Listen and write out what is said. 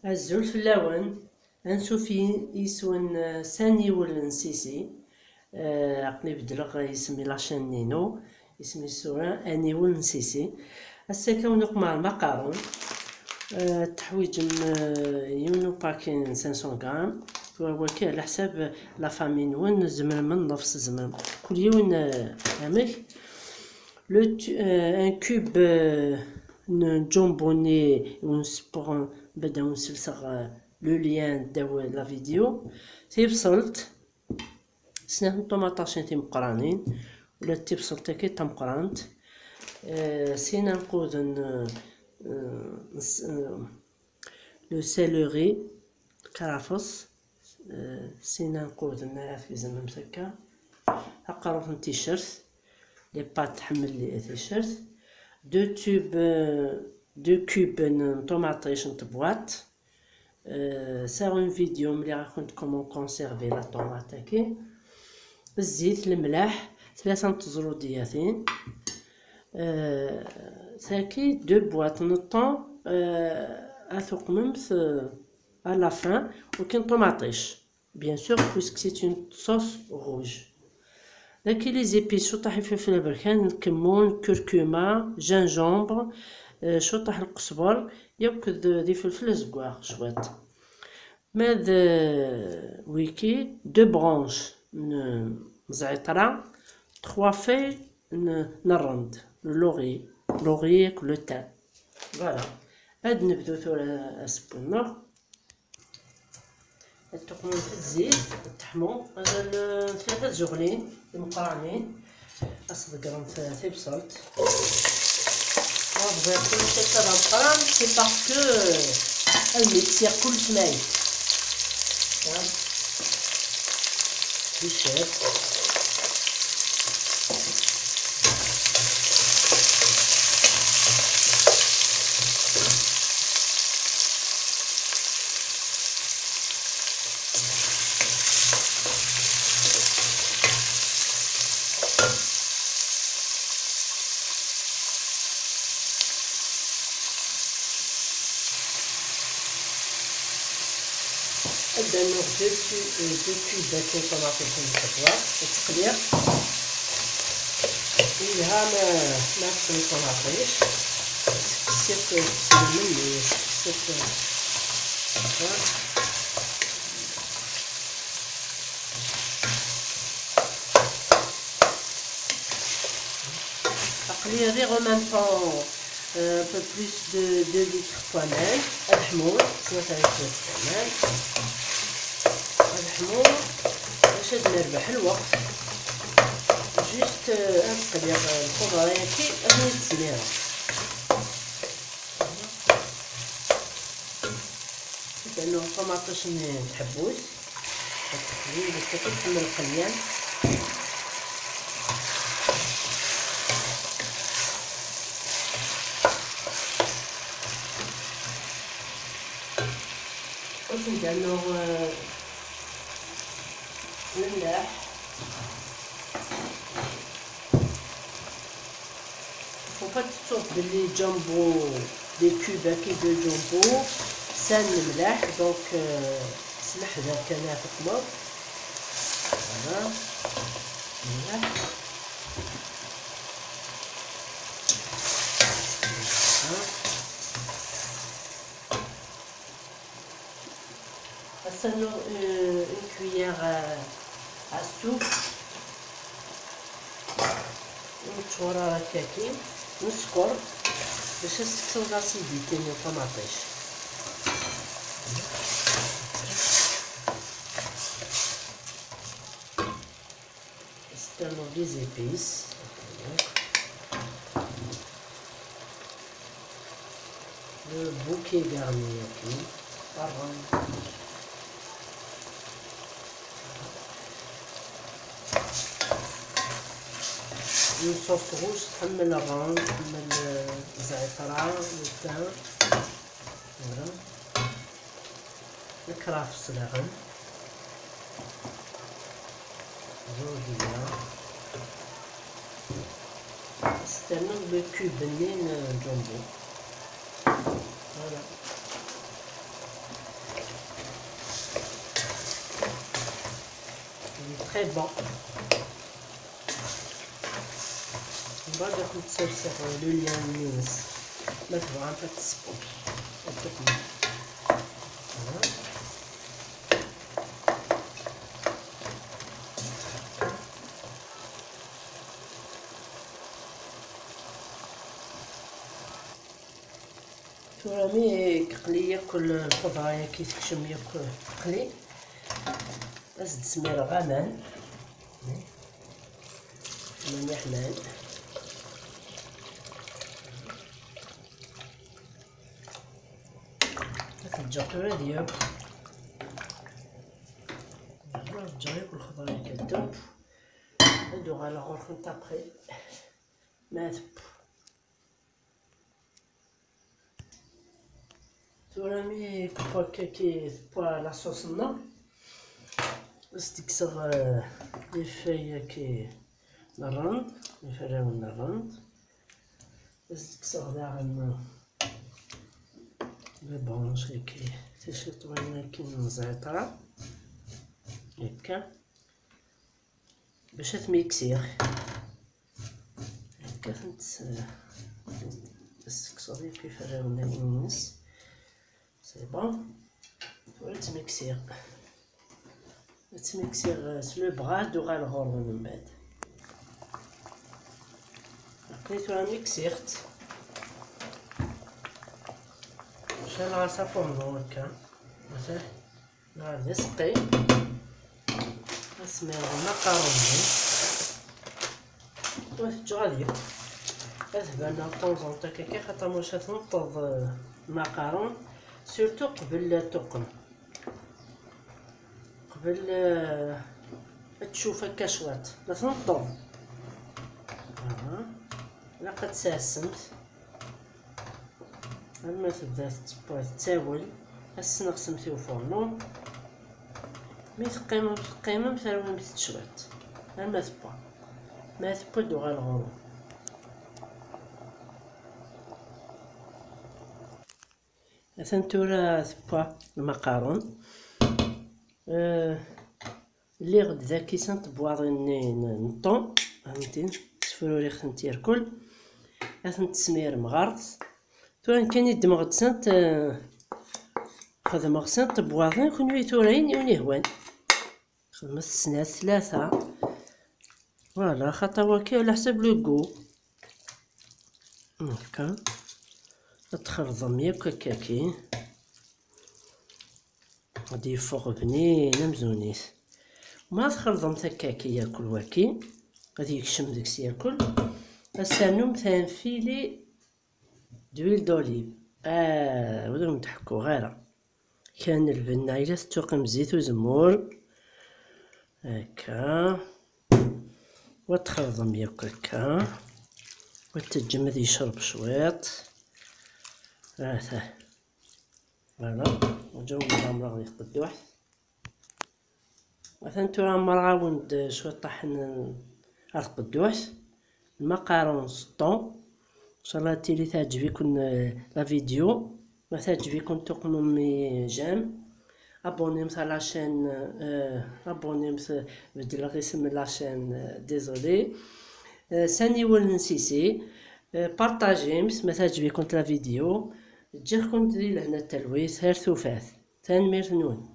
الزول فلاون انسوفي يسون ساني والنسيسي. عقلي بدلغ يسمي لاشين نينو يسمي سورا اني والنسيسي. السكون مع المقارون. تحويج يونو باكين 500 غرام وكي على حساب لا فامي نون زمن من نفس زمن كل يوم امك لو ان كوب جامبوني ونسبغ بدا نسلسغ لو ليان داو لا فيديو تيبصلت سنان طوماطاشين تيمقرانين ولا تيبصلت كي تمقرانت سينا نقودن لو سيلوري كرافس سينا نقودن نعرف زعما مسكا هقروح تيشيرت لي بات تحمل لي تيشيرت دو كوب طوماطيش نطبوات ساغ اون فيديو ملي راكنت كومون كونسيرفي لا طوماط كي الزيت الملح 3 زرودياتين ساكي دو بواط نطون اثوق ممس à la fin وكاين طوماطيش bien sûr puisque c'est une sauce rouge. لكن لي زيبيس شطح الفلفل البركان الكمون كركومه جنجومبر شطح القزبر ياكد دي فلفل زكواغ شويت ماذ ويكي دو برونش زعترة 3 في نرند لوغي لو تان فوالا. هاد نبدو ثورة اسبونر التقمون في الزيت تحمو هذا 3 زغلين مقرانين اصدقرن في بصلت وبغي كل شيء هذا مقران سي باسكو الميكسير كلش مايل يشاب نبدا ناخذ دو كوبات طوماطيش نطبوها وتقليع فيها ما تقلي الطوماطيش سكسيت تغسل مني سكسيت تقليع غير en même temps un peu plus de 2 litres poimel الحموض سمعت عليك الحمام الحموض باش نربح الوقت جوست نقلي الخضره كي راني تسليها لانه الطماطيش متحبوش التقليل كتحمل القليان نديرو الملح وفات تصوب بلي جامبو دي كوب كي دو جامبو سال الملح دونك سمح ذاك انا في الطماط فوالا الملح نستنو اون كويير à soupe ونتشورا هكاكي والسكر باش نسكتو لاسيديتي ديال الطماطيش نستنو لي زيبيس لو بوكي غارني هاكي طرن une sauce rouge تحمل الران تحمل الزعترة والثوم فوالا الكرافس لغن زوجية نستعمل بكوب نين جامبو فوالا très bon. من بعد راح نتسرسح لوليان الناس ما تبغى عم تسبق رامي كقلي ياكل الخضرايا كي تكشم ياكل قلي بس تسمير غمان من حمال الجاتورة ديالو رجع ياكل الخضرايا كدوب ندوغ على غرفة طابخي ماثب تورامي كي بوا لا صوصنا بس تكسر لي فاي كي الرند يفراون الرند بس تكسر داعم لي بونش كي تشطونا كي نزعترا هكا باش تميكسير هكا بس تكسر كي يفراون الناس سي بون تميكسير سلو بغا دوغا الغرب من بعد لقيتو ميكسيرت شال راسها فوق هكا مثلا نعرف نسقي نسمير المقاروني وتجغالي أثبانا طونزون تاكاكي خاطر واش تنطض المقارون سورتو قبل التقم قبل تشوف هكا شواط لا تنطض لا قد ساسمت لما تبدا تساول هسه نغسمتي وفرنو مي تقيمم ثروي مي تشوات لما تبا ما تبا دوغا الغرو مثلا تورا تبا المقارون اللي غد ذاكي سنت بواضي نطون فهمتين تفروري خنتير كل اثن تسمير مغارس تورا كان يدم غدسنت خدم غسنت بواضي كون تورين يوني هوان خدمت السنات 3 فوالا خاطر واكي على حساب لو كو هكا تخرضم ياك هكاكي غادي يفوق بنينه مزونيت ما تخرضمت هكاكي ياكل واكي غادي يكشم داكشي ياكل السانوم ثان فيلي دويل دوليف ولا نضحكو غير كان البنه الا تقم زيت وزمور هكا وتخرضم ياك هكا وتجمد يشرب شويط فوالا وجو الامر غادي يقدوح مثلا تورا مرغاوند شويه طحن القدوح المقارون سطون ان شاء الله تيلي تعجبكم لا فيديو ما تعجبكم تقوموا جيم ابونيم على لاشين ابونيم بدل الاسم لاشين ديزولي ثاني ولنسيسي بارطاجي ما تعجبكم لا فيديو تجيكم دير لهنا التلويث هير ثوفات ثاني ميرنون